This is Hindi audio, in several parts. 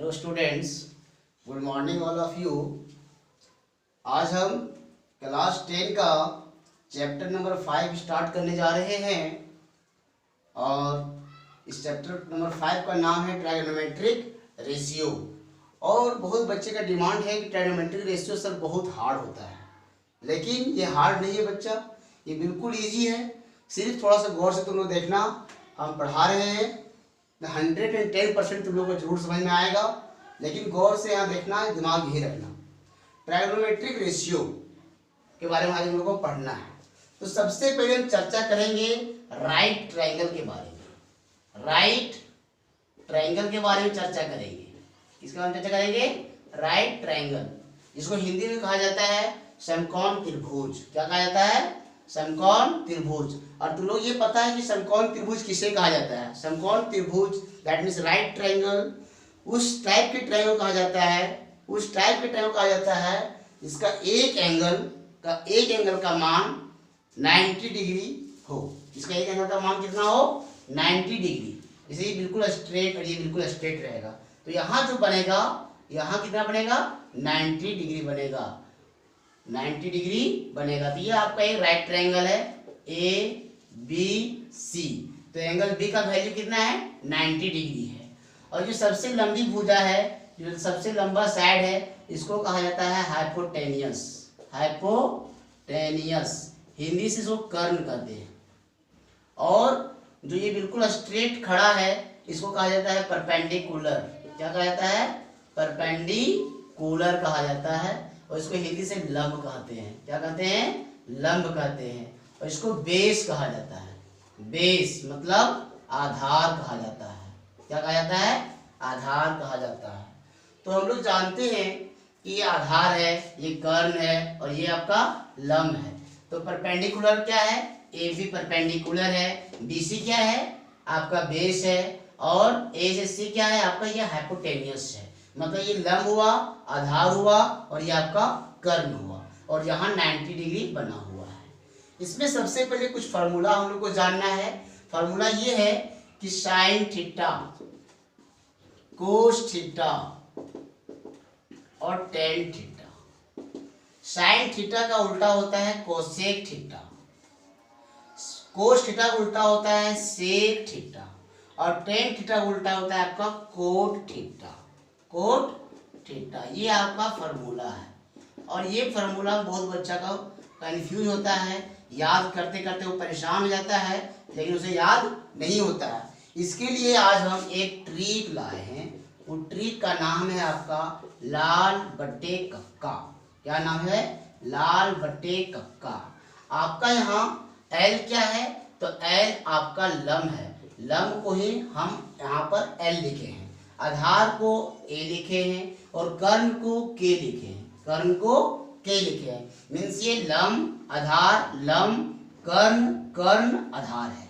Hello students, good morning all of you. आज हम क्लास 10 का चैप्टर नंबर 5 स्टार्ट करने जा रहे हैं और इस चैप्टर नंबर 5 का नाम है ट्राइगोनोमेट्रिक रेशियो। और बहुत बच्चे का डिमांड है कि ट्राइगोनोमेट्रिक रेशियो सर बहुत हार्ड होता है, लेकिन ये हार्ड नहीं है बच्चा, ये बिल्कुल ईजी है। सिर्फ थोड़ा सा गौर से तुम लोग देखना, हम पढ़ा रहे हैं 110% तुम लोग को जरूर समझ में आएगा, लेकिन गौर से यहाँ देखना है, दिमाग यही रखना। ट्राइगोनोमेट्रिक रेशियो के बारे में आज हम लोग को पढ़ना है। तो सबसे पहले हम चर्चा करेंगे राइट ट्रायंगल के बारे में। राइट ट्रायंगल के बारे में चर्चा करेंगे। किसके बारे में चर्चा करेंगे? राइट ट्रायंगल, जिसको हिंदी में कहा जाता है समकोण त्रिभुज। क्या कहा जाता है? समकोण त्रिभुज। और तुम लोग ये पता है कि समकोण त्रिभुज किसे कहा जाता है? समकोण त्रिभुज दैट मीन्स राइट ट्रायंगल उस टाइप के ट्रायंगल कहा जाता है, उस टाइप के ट्रायंगल कहा जाता है इसका एक एंगल का मान 90 डिग्री हो। इसका एक एंगल का मान कितना हो? 90 डिग्री। इसे ये बिल्कुल स्ट्रेट और ये बिल्कुल स्ट्रेट रहेगा, तो यहाँ जो बनेगा, यहाँ कितना बनेगा? 90 डिग्री बनेगा, 90 डिग्री बनेगा। तो ये आपका एक राइट ट्रायंगल है ए बी सी। तो एंगल बी का वैल्यू कितना है? 90 डिग्री है। और जो सबसे लंबी भुजा है, जो सबसे लंबा साइड है, इसको कहा जाता है हाइपोटेनियस। हाइपोटेनियस हिंदी से इसको कर्ण कहते हैं। और जो ये बिल्कुल स्ट्रेट खड़ा है, इसको कहा जाता है परपेंडिकुलर। क्या कहा जाता है? परपेंडिकुलर कहा जाता है। और इसको हिंदी से लंब कहते हैं। क्या कहते हैं? लंब कहते हैं। और इसको बेस कहा जाता है। बेस मतलब आधार कहा जाता है। क्या कहा जाता है? आधार कहा जाता है। तो हम लोग जानते हैं कि ये आधार है, ये कर्ण है और ये आपका लंब है। तो परपेंडिकुलर क्या है? ए बी परपेंडिकुलर है, बी सी क्या है? आपका बेस है, और ए से सी क्या है? आपका ये हाइपोटेनियस है। मतलब ये लंब हुआ, आधार हुआ और ये आपका कर्ण हुआ, और यहाँ 90 डिग्री बना हुआ है। इसमें सबसे पहले कुछ फार्मूला हम लोग को जानना है। फार्मूला ये है कि साइन थीटा, कोस थीटा और टेन थीटा। साइन थीटा का उल्टा होता है कोसेक थीटा, कोस थीटा का उल्टा होता है सेक थीटा, और टेन थीटा का उल्टा होता है आपका कोट थीटा। कोट थीटा ये आपका फार्मूला है। और ये फार्मूला बहुत बच्चा का कंफ्यूज होता है, याद करते करते वो परेशान हो जाता है, लेकिन उसे याद नहीं होता है। इसके लिए आज हम एक ट्रिक लाए हैं। वो ट्रिक का नाम है आपका लाल बट्टे कक्का। क्या नाम है? लाल बट्टे कक्का। आपका यहाँ एल क्या है? तो एल आपका लंब है। लंब को ही हम यहाँ पर एल लिखे हैं, आधार को ए लिखे हैं और कर्ण को के लिखे हैं। कर्ण को के लिखे हैं मीन्स ये लंब आधार, लंब कर्ण, कर्ण आधार है।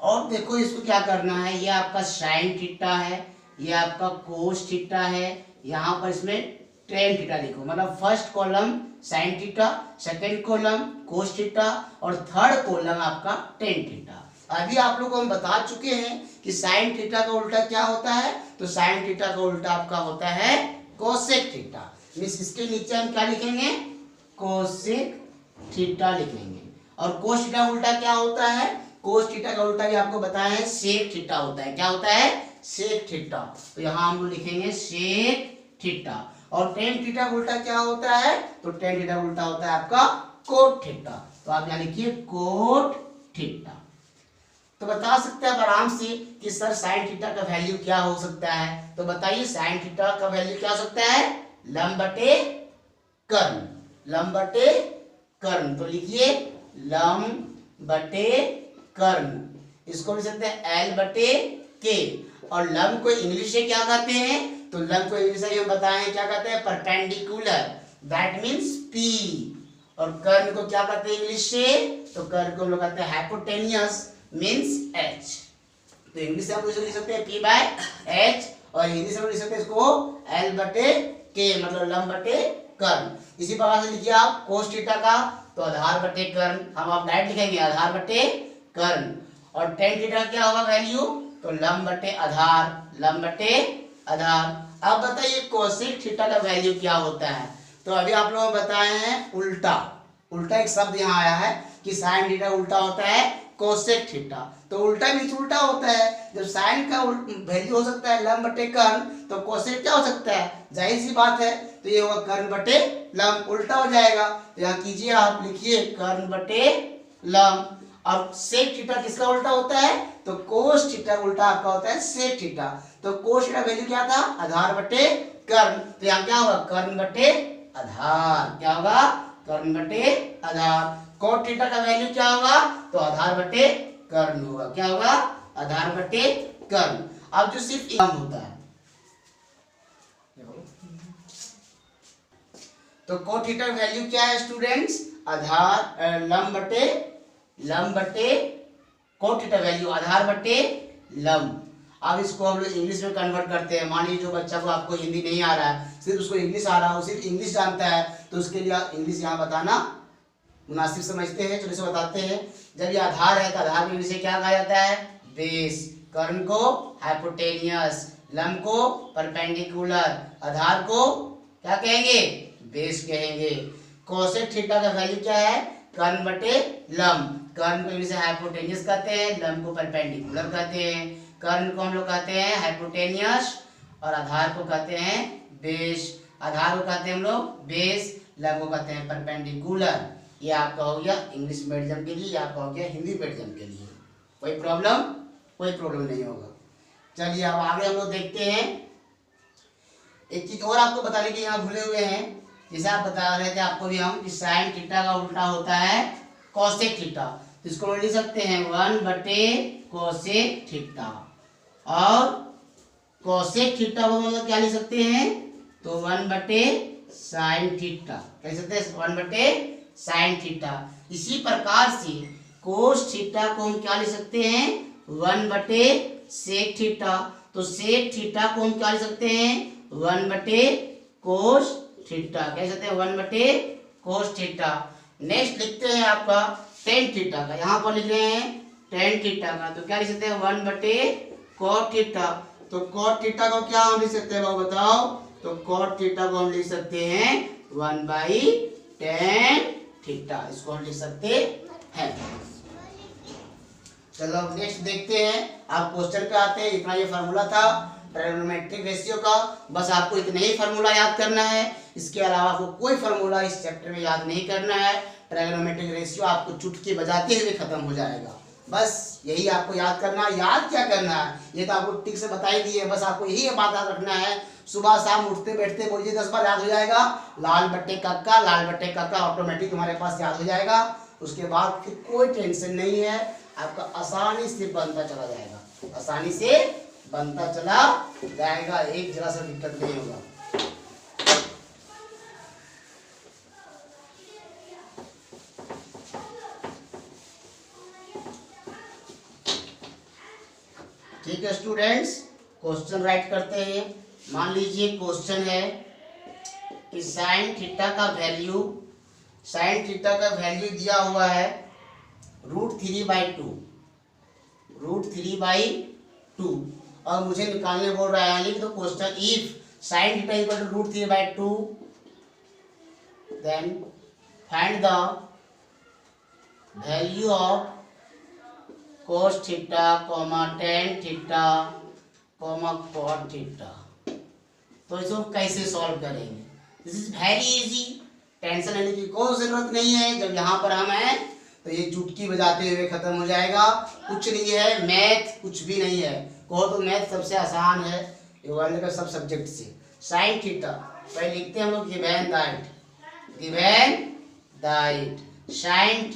और देखो इसको क्या करना है, ये आपका साइन थीटा है, ये आपका कोस थीटा है, यहाँ पर इसमें टेन थीटा लिखो। मतलब first column sine theta, second column cos theta और थर्ड कॉलम आपका टेन थीटा। अभी आप लोग को हम बता चुके हैं कि साइन थीटा का उल्टा क्या होता है। तो साइन थीटा का उल्टा आपका होता है कोसेक थीटा। मीन्स इसके नीचे हम क्या लिखेंगे? कोसेक थीटा लिखेंगे। और कोस थीटा का उल्टा क्या होता है? कोस थीटा का उल्टा भी आपको बताया है सेक थीटा होता है। क्या होता है? Sec theta. तो यहाँ हम लिखेंगे सेक थीटा। और टेन थीटा का उल्टा क्या होता है? तो टेन थीटा का उल्टा होता है आपका कोट थीटा। तो आप यहाँ लिखिए कोट थीटा। तो बता सकते हैं आराम से कि सर साइन थीटा का वैल्यू क्या हो सकता है। तो बताइए साइन थीटा का वैल्यू क्या हो सकता है? लंब बटे कर्ण, लंब बटे कर्ण। तो लिखिए लंब बटे कर्ण। इसको लिख सकते हैं एल बटे के। और लंब को इंग्लिश से क्या कहते हैं? तो लंब को इंग्लिश से हम बताएं क्या कहते हैं? Perpendicular, that means P. और कर्ण को क्या कहते हैं इंग्लिश से? तो कर्ण को हम लोग कहते हैं हाइपोटेनियस मीन्स एच। तो इंग्लिश से हम लिख सकते हैं पी बाय एच, और हिंदी से हम लिख सकते हैं इसको एल बटे के, मतलब लंब बटे कर्ण। इसी प्रकार से लिखिए आप कोस थीटा का, तो आधार बटे कर्ण। हम आप डायरेक्ट लिखेंगे आधार बटे कर्ण। और टेन थीटा क्या होगा वैल्यू? तो लंब बटे आधार, लंब बटे आधार। अब बताइए कोसेक थीटा का वैल्यू क्या होता है। तो अभी आप लोगों को बताए हैं उल्टा, उल्टा एक शब्द यहाँ आया है कि साइन थीटा उल्टा होता है कोसेक थीटा। तो उल्टा मीन्स उल्टा होता है। जब साइन का वैल्यू हो सकता है लंब बटे कर्ण, तो कोसेक क्या हो सकता है, जाहिर सी बात है, तो ये होगा कर्ण बटे लंब, उल्टा हो जाएगा। तो यहाँ कीजिए, आप लिखिए कर्ण बटे लंब। अब सेक थीटा किसका उल्टा होता है, तो कोस थीटा उल्टा आपका होता है सेक थीटा। तो कोस थीटा वैल्यू क्या था, आधार बटे कर्ण। तो यहाँ क्या होगा, कर्ण बटे आधार। क्या होगा, कर्ण बटे आधार। कोट थीटा का वैल्यू क्या होगा, तो आधार बटे कर्ण होगा। क्या होगा, आधार बटे कर्ण। अब जो सिर्फ लंब होता है, तो कोट थीटा का वैल्यू क्या है स्टूडेंट्स, आधार लंब बटे कोट थीटा वैल्यू आधार बटे लंब। अब इसको हम लोग इंग्लिश में कन्वर्ट करते हैं। मान लीजिए जो बच्चा को आपको हिंदी नहीं आ रहा है, सिर्फ उसको इंग्लिश आ रहा है, वो सिर्फ इंग्लिश जानता है, तो उसके लिए इंग्लिश यहाँ बताना मुनासिब समझते हैं। चलिए इसको बताते हैं। जब ये आधार है तो आधार को इंग्लिश में क्या कहा जाता है, बेस। कर्ण को हाइपोटेनियस, लंब को परपेंडिकुलर, आधार को क्या कहेंगे, बेस कहेंगे। कोसेक थीटा का वैल्यू क्या है, कर्ण बटे लंब। कर्ण को इंग्लिश में हाइपोटेनियस कहते हैं, लंब को परपेंडिकुलर कहते हैं। कर्ण को हम लोग कहते हैं हाइपोटेनियस और आधार को कहते हैं बेस। आधार को कहते हैं हम लोग बेस, लंब को कहते हैं परपेंडिकुलर। ये आपका हो गया इंग्लिश मीडियम के लिए, ये आपका हो गया हिंदी मीडियम के लिए। कोई प्रॉब्लम नहीं होगा। चलिए अब आगे हम लोग देखते हैं। एक चीज और आपको बताने की यहाँ भूले हुए हैं, जैसे आप बता रहे थे आपको भी हम कि साइन थीटा का उल्टा होता है कोसेक थीटा। तो इसको लिख सकते हैं 1 बटे कोसेक थीटा। और कोसेक थीटा को मतलब क्या लिख सकते हैं, तो 1 बटे साइन थीटा कह सकते हैं, 1 बटे साइन थीटा। इसी प्रकार से कोस थीटा को हम क्या लिख सकते हैं, 1 बटे सेक थीटा। तो सेक थीटा को हम क्या लिख सकते हैं, 1 बटे कोस थीटा कह सकते हैं, 1 बटे कोस थीटा। नेक्स्ट लिखते हैं आपका टेन थीटा का, यहाँ पर लिख रहे हैं टेन थीटा का, तो क्या लिख सकते हैं, 1 बटे कोट थीटा। तो कोट थीटा को क्या हम लिख सकते हैं वो बताओ, तो कोट थीटा को हम लिख सकते हैं 1/10 थीटा, इसको हम लिख सकते हैं। चलो नेक्स्ट देखते हैं। आप क्वेश्चन पे आते हैं। इतना ये फार्मूला था ट्रायगोनोमेट्रिक रेशियो का, बस आपको इतना ही फार्मूला याद करना है। इसके अलावा आपको कोई फार्मूला इस चैप्टर में याद नहीं करना है। ट्रायगोनोमेट्रिक रेशियो आपको चुटकी बजाते हुए खत्म हो जाएगा। बस यही आपको याद करना है। याद क्या करना है, ये तो आपको ठीक से बता ही दिए, बस आपको यही बात याद रखना है। सुबह शाम उठते बैठते बोलिए 10 बार, याद हो जाएगा। लाल बट्टे कक्का, लाल बट्टे कक्का ऑटोमेटिक तुम्हारे पास याद हो जाएगा। उसके बाद फिर कोई टेंशन नहीं है, आपका आसानी से बनता चला जाएगा, आसानी से बनता चला जाएगा, एक जरा सा दिक्कत नहीं होगा। ठीक है स्टूडेंट्स, क्वेश्चन राइट करते हैं। मान लीजिए क्वेश्चन है कि साइन थीटा का वैल्यू दिया हुआ है √3/2 और मुझे निकालने बोल रहा है। लिख दो question, if sine theta equal to √3/2 then find the value of cos theta, tan theta, cot theta. तो इसको कैसे सॉल्व करेंगे, this is very easy. Tension लेने की कोई जरूरत नहीं है। जब यहाँ पर हम हैं तो ये चुटकी बजाते हुए खत्म हो जाएगा। कुछ नहीं है, मैथ कुछ भी नहीं है। कहो तो मैथ सबसे आसान है ये वर्ल्ड का सब सब्जेक्ट से। साइन थीटा पहले लिखते हैं हम लोग, given that sine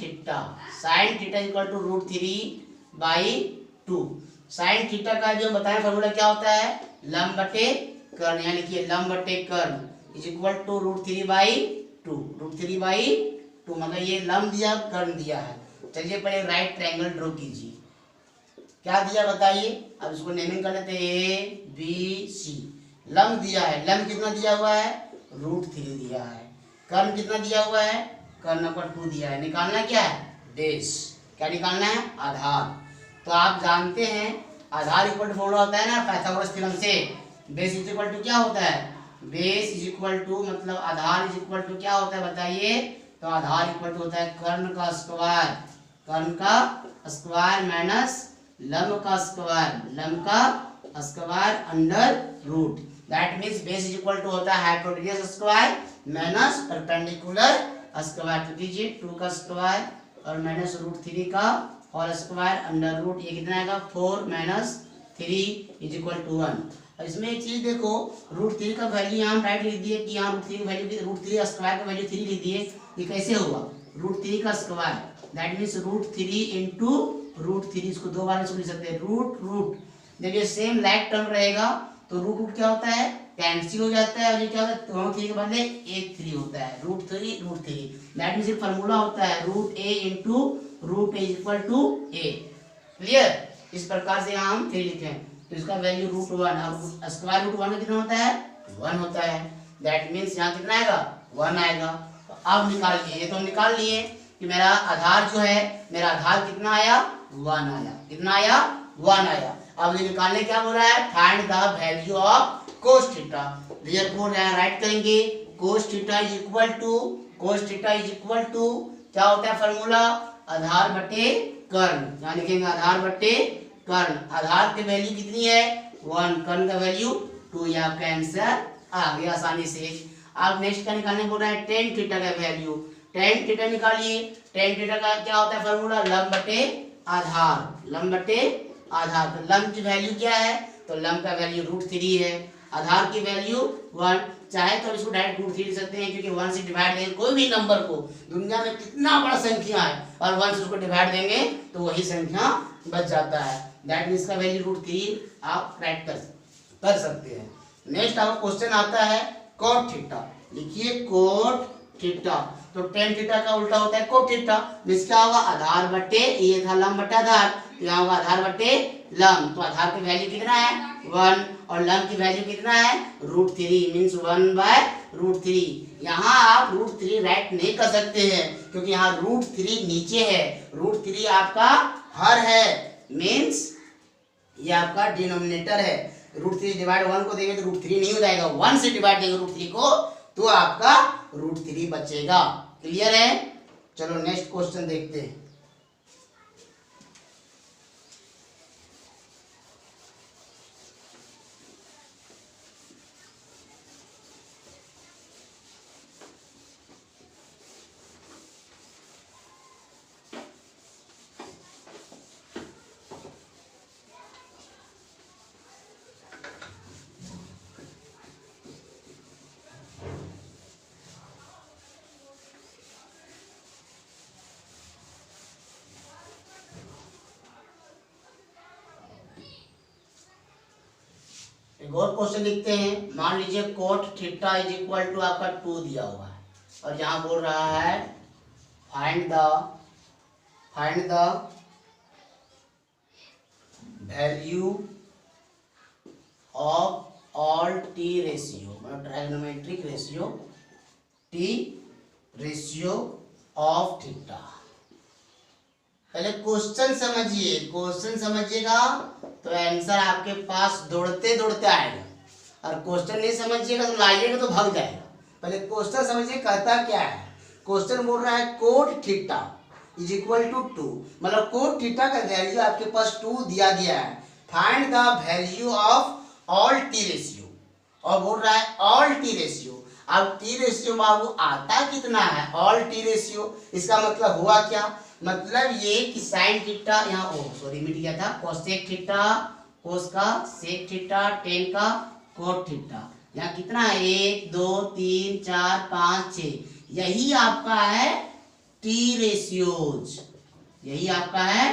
theta equal to √3/2। Sine theta का जो बताया फॉर्मूला क्या होता है, लंब बटे कर्ण, यानी कि लंब बटे कर्ण इज इक्वल टू √3/2। √3/2 मतलब ये लंब दिया, कर्ण दिया है। चलिए पहले राइट ट्रायंगल ड्रॉ कीजिए। क्या दिया बताइए, अब इसको नेमिंग कर लेते हैं ABC। लंब दिया है, लंब कितना दिया हुआ है, √3 दिया है। कर्ण कितना दिया हुआ है, कर्ण पर 2 दिया है। निकालना क्या है, बेस। क्या निकालना है, आधार। तो आप जानते हैं आधार इक्वल टू फॉर्मूला होता है ना पाइथागोरस थ्योरम से, बेस इज इक्वल टू क्या होता है, बेस इज इक्वल टू मतलब आधार इज इक्वल टू क्या होता है बताइए, तो आधार इक्वल टू होता है कर्ण का स्क्वायर, कर्ण का स्क्वायर माइनस लंब का स्क्वायर, लंब का square under root. That means base is equal to होता है hypotenuse square minus perpendicular square. तो कीजिए 2 का स्क्वायर और माइनस रूट 3 का होल स्क्वायर अंडर रूट, ये कितना आएगा 4 माइनस 3 इज इक्वल टू 1। और इसमें एक चीज देखो, रूट 3 का वैल्यू यहाँ राइट लिख दिए कि यहाँ रूट 3 की वैल्यू, रूट 3 का स्क्वायर का वैल्यू 3 लिख दिए। ये कैसे हुआ, रूट 3 का square that means root 3 into root 3, इसको दो बार इसको लिख सकते हैं रूट रूट। जब ये सेम लाइक टर्म रहेगा तो रूट रूट क्या होता है, कैंसिल हो जाता है, और ये क्या होता है दोनों 3 के बदले एक 3 होता है, रूट 3 दैट मीन्स फार्मूला होता है root A into root A equal to A. Clear, इस प्रकार से यहाँ हम 3 लिखे हैं। तो इसका वैल्यू रूट 1 और स्क्वायर रूट 1 कितना होता है 1 होता है। दैट मीन्स यहाँ कितना आएगा 1 आएगा। तो अब निकाल लिए, ये तो हम निकाल लिए कि मेरा आधार जो है, मेरा आधार कितना आया 1 आया, कितना आया 1 आया। अब ये निकालने क्या बोला है, find the value of cos theta. Therefore यहाँ राइट करेंगे cos theta is equal to, cos theta is equal to क्या होता है फार्मूला, आधार बटे कर्ण। यहाँ लिखेंगे आधार बटे कर्ण। आधार की वैल्यू कितनी है 1, कर्ण का वैल्यू 2, ये आपका आंसर आ गया आसानी से। अब नेक्स्ट क्या निकालने बोल रहा है, टेन थीटा का वैल्यू। टेन थीटा निकालिए, टेन थीटा का क्या होता है फार्मूला, लंब बटे आधार, लंब बटे आधार। तो लंब की वैल्यू क्या है, तो लंब का वैल्यू रूट 3 है, आधार की वैल्यू 1। चाहे तो इसको डायरेक्ट रूट 3 लिख सकते हैं, क्योंकि 1 से डिवाइड देंगे कोई भी नंबर को, दुनिया में कितना बड़ा संख्या है और 1 से उसको डिवाइड देंगे तो वही संख्या बच जाता है। दैट मीन्स का वैल्यू रूट 3 आप राइट कर सकते हैं। नेक्स्ट आपका क्वेश्चन आता है कोट थीटा। लिखिए कोट थीटा। तो टेन थीटा का उल्टा होता है कोट थीटा। मीन्स क्या होगा, आधार बटे, ये था लंब बटे आधार, तो यहाँ होगा आधार बटे लंब। तो आधार की वैल्यू कितना है 1 और लंब की वैल्यू कितना है रूट 3 मीन्स 1/√3। यहाँ आप रूट 3 राइट नहीं कर सकते हैं, क्योंकि यहाँ रूट 3 नीचे है, रूट 3 आपका हर है, मीन्स ये आपका डिनोमिनेटर है। रूट 3 डिवाइड 1 को देंगे तो रूट 3 नहीं हो जाएगा, 1 से डिवाइड देंगे रूट 3 को तो आपका रूट 3 बचेगा। क्लियर है, चलो नेक्स्ट क्वेश्चन देखते हैं। एक और क्वेश्चन लिखते हैं। मान लीजिए cot theta is equal to आपका 2 दिया हुआ है और यहाँ बोल रहा है find the value of all T ratio, मतलब trigonometric ratio, T ratio of theta. पहले क्वेश्चन समझिए, क्वेश्चन समझिएगा तो आंसर आपके पास दौड़ते दौड़ते आएगा, और क्वेश्चन नहीं समझिएगा तो लाइएगा तो भाग जाएगा। पहले क्वेश्चन समझिए कहता क्या है। क्वेश्चन बोल रहा है cot theta is equal to 2, मतलब कोट थीटा का वैल्यू आपके पास 2 दिया गया है। Find the value of all T ratio, और बोल रहा है ऑल टी रेशियो। अब टी रेशियो बाबू आता कितना है ऑल टी रेशियो, इसका मतलब हुआ क्या, मतलब ये कि साइन थीटा यहाँ सॉरी मिट गया था, कोसेक थीटा, कोस का सेक थीटा, टेन का कोट थीटा। यहाँ कितना है 1 2 3 4 5 6, यही आपका है टी रेशियोज, यही आपका है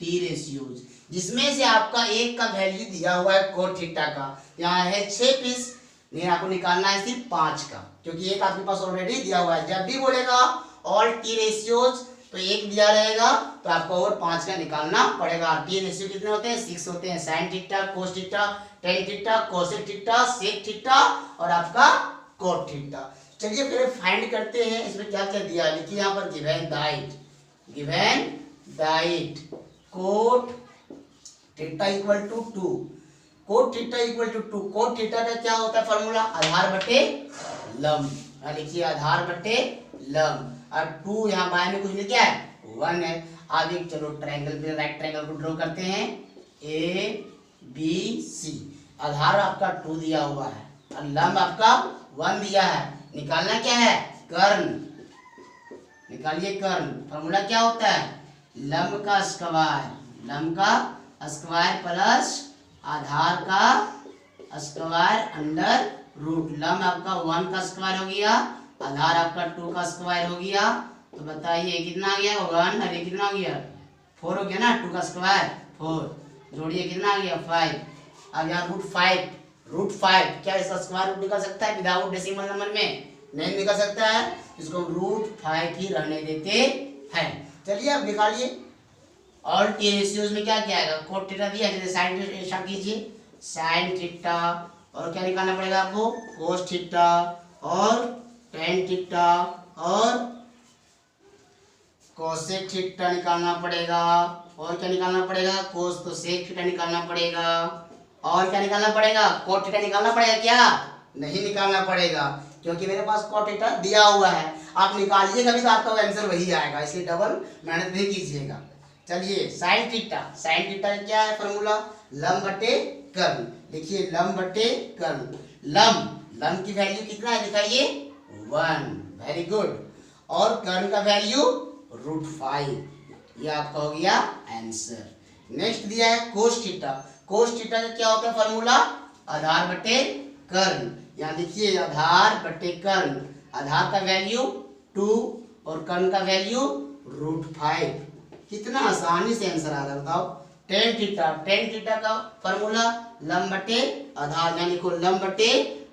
टी रेशियोज, जिसमें से आपका एक का वैल्यू दिया हुआ है कोट थीटा का, यहाँ है 6 पीस, नहीं आपको निकालना है सिर्फ 5 का, क्योंकि एक आपके पास ऑलरेडी दिया हुआ है। जब भी बोलेगा ऑल टी रेशियोज तो एक दिया रहेगा तो आपको और 5 का निकालना पड़ेगा। टी रेशियो कितने होते हैं 6 होते हैं, sine theta, cos theta, tan theta, cosec theta, sec theta और आपका कोट थीटा। चलिए फिर फाइंड करते हैं इसमें क्या क्या दिया है। लिखिए यहाँ पर given that cot theta equal to 2, cot theta equal to 2। Cot theta का क्या होता है फॉर्मूला? आधार बटे लंब। लिखिए आधार बटे लंब। और 2 यहाँ बाएं में कुछ नहीं, क्या है? 1 है। आगे चलो ट्रायंगल पे, राइट ट्रायंगल को ड्रॉ करते हैं। A B C. आधार आपका 2 दिया हुआ है और लंब आपका 1 दिया है। निकालना क्या है? कर्ण। निकालिए कर्ण। फॉर्मूला क्या होता है? लंब का स्क्वायर, लंब का स्क्वायर प्लस आधार का स्क्वायर अंडर रूट। लंब आपका 1 का स्क्वायर हो गया, आधार आपका 2 का स्क्वायर हो गया। तो बताइए कितना आ गया? 1 और ये कितना हो गया? 4 हो गया ना। 2 का स्क्वायर 4, जोड़िए कितना आ गया? 5। अब यहाँ √5, √5 क्या इसका स्क्वायर रूट निकल सकता है विदाउट डेसिमल नंबर में? नहीं निकल सकता है, इसको √5 ही रहने देते हैं। चलिए अब निकालिए। और टी रेशियोज में क्या क्या आएगा? कोट थीटा दिया है, जैसे साइन थीटा कीजिए, साइन थीटा। और क्या निकालना पड़ेगा आपको? कोस थीटा और टेन थीटा और कोसेक थीटा निकालना पड़ेगा। और क्या निकालना पड़ेगा? कोस तो सेक थीटा निकालना पड़ेगा। और क्या निकालना पड़ेगा? कोट थीटा निकालना पड़ेगा क्या? नहीं निकालना पड़ेगा, क्योंकि मेरे पास कोट थीटा दिया हुआ है। आप निकालिएगा भी तो आपका आंसर वही आएगा, इसलिए डबल मेहनत नहीं कीजिएगा। चलिए साइन थीटा। साइन थीटा क्या है फॉर्मूला? लंब बटे कर्ण। लिखिए लंब बटे कर्ण। लंब की वैल्यू कितना है दिखाइए? 1। Very good. और कर्ण का वैल्यू √5। ये आपका हो गया आंसर। नेक्स्ट दिया है कोस थीटा। कोस थीटा का क्या होता है फॉर्मूला? आधार बटे कर्ण। यहाँ देखिए आधार बटे कर्ण। आधार का वैल्यू 2 और कर्ण का वैल्यू √5। कितना आसानी से आंसर आ रहा है बताओ। Tan theta. टेन थीटा का फॉर्मूला लंब बटे आधार। यानी लिखो लंब बटे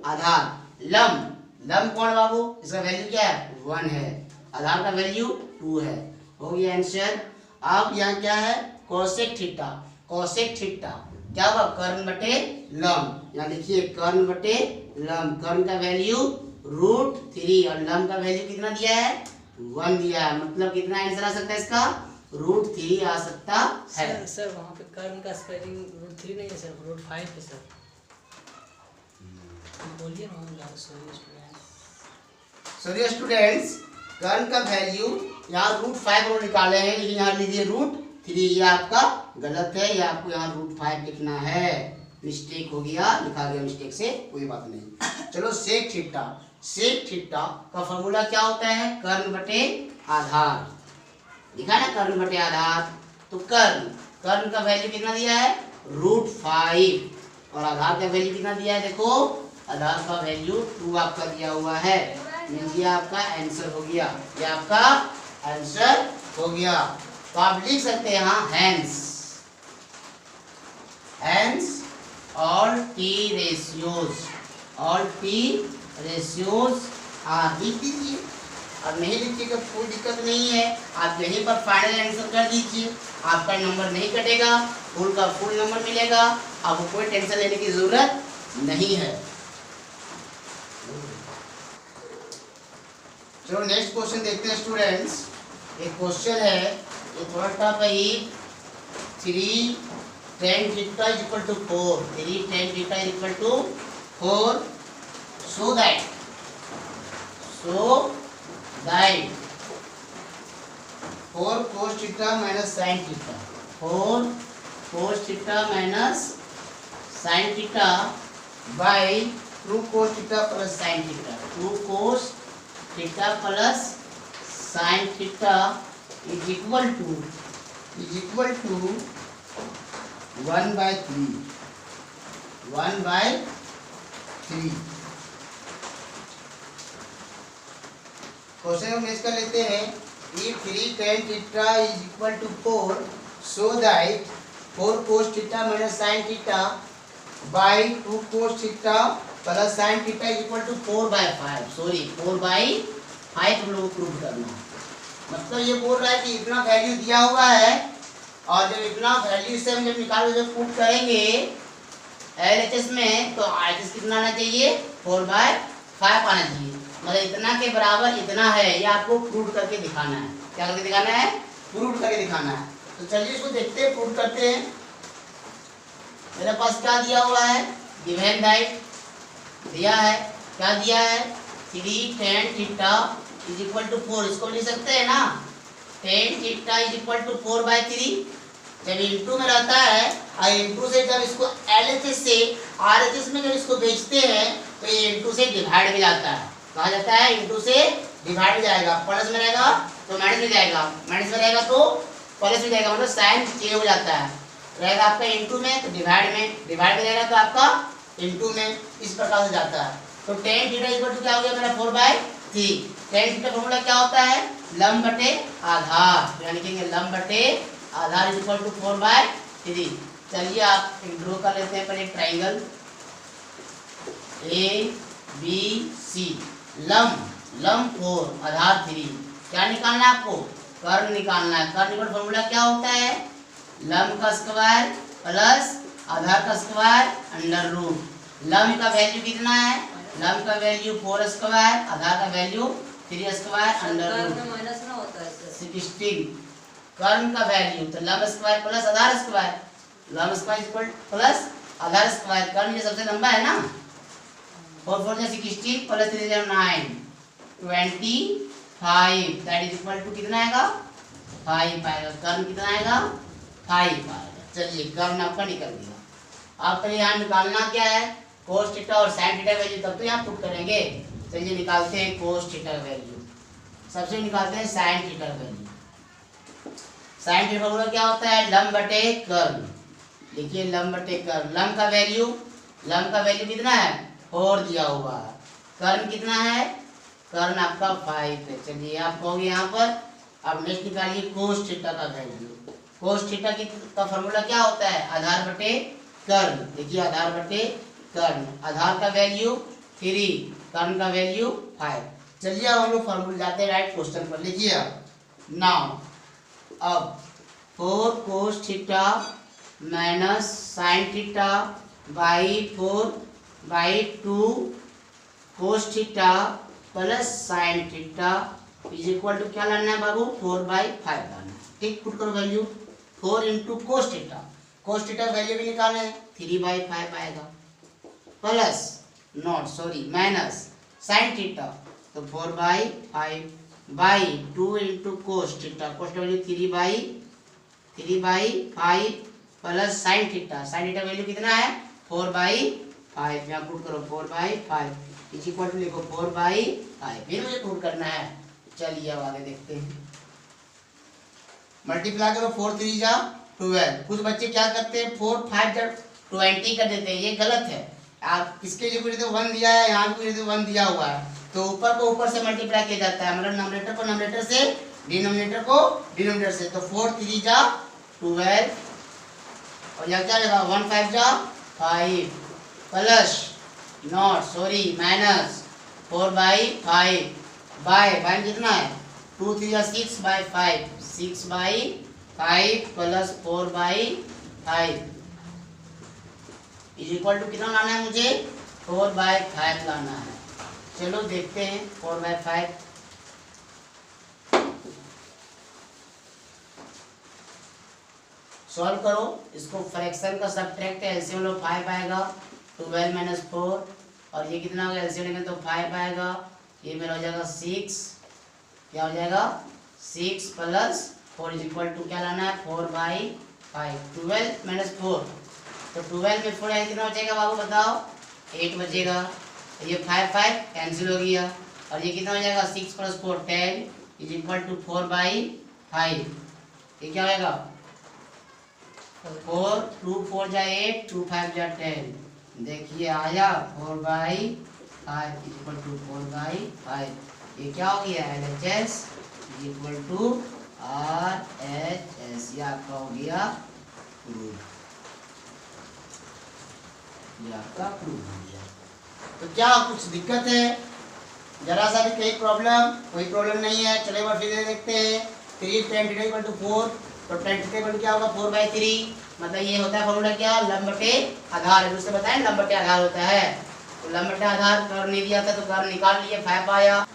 आधार। लंब कौन बाबू? इसका वैल्यू क्या है? 1 है। आधार का वैल्यू 2 है। हो गया आंसर। अब यहाँ क्या है? Cosec theta. कोसेक थीटा क्या होगा? कर्ण बटे लंब। यहाँ लिखिए कर्ण बटे लंब। कर्ण का वैल्यू √3 और लंब का वैल्यू कितना दिया है? 1 दिया है। मतलब कितना आंसर आ सकता है इसका? √3 आ सकता है। सर वहाँ पे कर्ण का स्पेलिंग √3 नहीं है सर, √5 है सर। बोलिए ना। सॉरी स्टूडेंट्स, कर्ण का वैल्यू यहाँ √5 को निकाले हैं, लेकिन यहाँ लीजिए √3। ये आपका गलत है, ये आपको यहाँ √5 लिखना है। मिस्टेक हो गया, लिखा गया मिस्टेक से, कोई बात नहीं। चलो सेक थीटा। सेक थीटा का फॉर्मूला क्या होता है? कर्ण बटे आधार। लिखा ना कर्ण बटे आधार। तो कर्ण का वैल्यू कितना दिया है? √5 और आधार का वैल्यू कितना दिया है? देखो आधार का वैल्यू 2 आपका दिया हुआ है। ये आपका आंसर हो गया। ये आपका आंसर हो गया। तो आप लिख सकते हैं यहाँ hence all T ratios are. लिख दीजिए। अब नहीं लिखिएगा कोई दिक्कत नहीं है, आप यहीं पर फाइनल आंसर कर दीजिए। आपका नंबर नहीं कटेगा, फुल का फुल नंबर मिलेगा। आपको कोई टेंशन लेने की जरूरत नहीं है। चलो नेक्स्ट क्वेश्चन देखते हैं स्टूडेंट्स। एक क्वेश्चन है, ये थोड़ा टफ है। 3 tan theta = 4। 3 tan theta = 4। So that 4 cos theta minus sin theta। 4 cos theta minus sin theta by 2 cos theta plus sin theta। 2 cos theta plus sin theta is equal to 1/3। 1/3। Question हम इसका लेते हैं। If 3 tan theta = 4, so that 4 cos theta minus sin theta by 2 cos theta plus sin theta = 4/5। Sorry 4/5 हम लोग प्रूव करना है। मतलब ये बोल रहा है कि इतना वैल्यू दिया हुआ है और जब इतना वैल्यू से हम जब निकाल जब प्रूव करेंगे LHS में, तो RHS कितना आना चाहिए? 4/5 आना चाहिए। मतलब इतना के बराबर इतना है, ये आपको प्रूव करके दिखाना है। क्या करके दिखाना है? प्रूव करके दिखाना है। तो चलिए इसको देखते हैं, प्रूव करते हैं। मेरे पास क्या दिया हुआ है, गिवन दैट दिया है, क्या दिया है 3 tan theta is equal to 4, इसको लिख सकते हैं ना, tan theta is equal to 4/3। जब इनटू में रहता है और इनटू से जब इसको एलएचएस से आरएचएस में जब इसको भेजते हैं तो ये इनटू से डिवाइड में जाता है, कहा जाता है इनटू से डिवाइड में जाएगा, प्लस में रहेगा तो माइनस में जाएगा, माइनस में रहेगा तो प्लस में जाएगा, मतलब साइन चेंज हो जाता है, रहेगा आपका इनटू में तो डिवाइड में, डिवाइड में रहेगा तो आपका इनटू में, इस प्रकार से जाता है। तो tan थीटा इक्वल टू क्या हो गया मेरा 4/3। tan थीटा फॉर्मूला क्या होता है, लंब बटे आधार, यानी लिखेंगे लंब बटे आधार इज इक्वल टू 4/3। चलिए आप ड्रॉ कर लेते हैं पहले ट्राइंगल ABC, लंब 4 आधार 3, क्या निकालना है आपको, कर्ण निकालना है। कर्ण का फॉर्मूला क्या होता है, लंब का स्क्वायर प्लस आधार का स्क्वायर अंडर रूट। लंब का वैल्यू कितना है, लंब का वैल्यू 4 स्क्वायर, आधार का value 3 square under root minus ना होता है 16। कर्ण का वैल्यू तो लंब स्क्वायर प्लस आधार स्क्वायर, लंब स्क्वायर इक्वल प्लस आधार स्क्वायर, कर्ण ये सबसे लंबा है ना, 4 4 16 plus 3 9 25, that is equal to कितना आएगा 5 आएगा, कर्ण कितना आएगा 5 आएगा। चलिए कर्ण आपका निकल गया। आपका यहाँ निकालना क्या है, कोस थीटा और साइन थीटा वैल्यू, तब तो यहाँ पुट करेंगे। चलिए निकालते हैं कोस थीटा वैल्यू, सबसे निकालते हैं sine theta value. Sine theta formula क्या होता है, लंब बटे कर्ण, देखिए लंब बटे कर्ण, लंब का वैल्यू कितना है 4 दिया हुआ है, कर्ण कितना है, कर्ण आपका 5 है। चलिए आप कहोगे यहाँ पर, अब नेक्स्ट निकालिए कोस थीटा का वैल्यू। कोस थीटा का फॉर्मूला क्या होता है, आधार बटे कर्ण, देखिए आधार बटे कर्ण, आधार का वैल्यू 3, कर्ण का वैल्यू 5। चलिए अब हम लोग फॉर्मूला जाते हैं राइट क्वेश्चन पर, लिखिए नाउ अब 4 cos theta minus sine theta by 4/2 cos theta plus sine theta is equal to क्या लाना है बाबू 4/5 लाना है। ठीक, पुट करो value 4 into cos theta value भी निकाले 3/5 आएगा, प्लस माइनस साइन थीटा तो 4/5 by 2 into cos theta value 3/5 plus sine theta value कितना है 4/5, यहाँ पुट करो 4/5 इज इक्वल टू लिखो 4/5, फिर मुझे पुट करना है। चलिए अब आगे देखते हैं, मल्टीप्लाई करो 4 3 जा 12। कुछ बच्चे क्या करते हैं 4 5 जा 20 कर देते हैं, ये गलत है। आप इसके लिए कुछ 1 दिया है, यहाँ भी कुछ 1 दिया हुआ है, तो ऊपर को ऊपर से मल्टीप्लाई किया जाता है, मतलब नॉमिनेटर को नॉमिनेटर से, डिनोमिनेटर को डिनोमिनेटर से। तो 4 3 जा 12 और यहाँ क्या रहेगा 1 5 जा 5 प्लस माइनस 4/5 बाय कितना है 2 3 जा 6/5 6/5 प्लस 4/5 इज इक्वल टू कितना लाना है मुझे 4/5 लाना है। चलो देखते हैं 4/5। सॉल्व करो इसको, फ्रैक्शन का सब्ट्रैक्ट एलसीएम लो 5 आएगा 12 माइनस 4 और ये कितना होगा एलसीएम लेंगे तो 5 आएगा, ये मेरा हो जाएगा 6, क्या हो जाएगा 6 प्लस 4 इज इक्वल टू क्या लाना है 4/5 12 माइनस 4 तो 12 में 4 है कितना बचेगा बाबू बताओ 8 बचेगा, ये 5 कैंसिल हो गया और ये कितना हो जाएगा 6 प्लस 4 10 इज इक्वल टू 4/5, ये क्या होगा 4 2 4 जा 8 2 5 जा 10, देखिए आया 4/5 इज इक्वल टू 4/5, ये क्या हो गया LHS is equal to RHS, ये आपका हो गया प्रूफ, ये आपका प्रूफ हो गया। तो क्या कुछ दिक्कत है, जरा सा भी कोई प्रॉब्लम नहीं है। चलो एक बार फिर देखते हैं 3 tan थीटा इक्वल टू 4, तो tan थीटा इक्वल टू क्या होगा 4/3, मतलब ये होता है फॉर्मूला क्या लंब बटे आधार, उससे बताएं लंब बटे आधार होता है, तो लंब बटे आधार कर नहीं दिया था तो कर निकाल लिए 5 आया।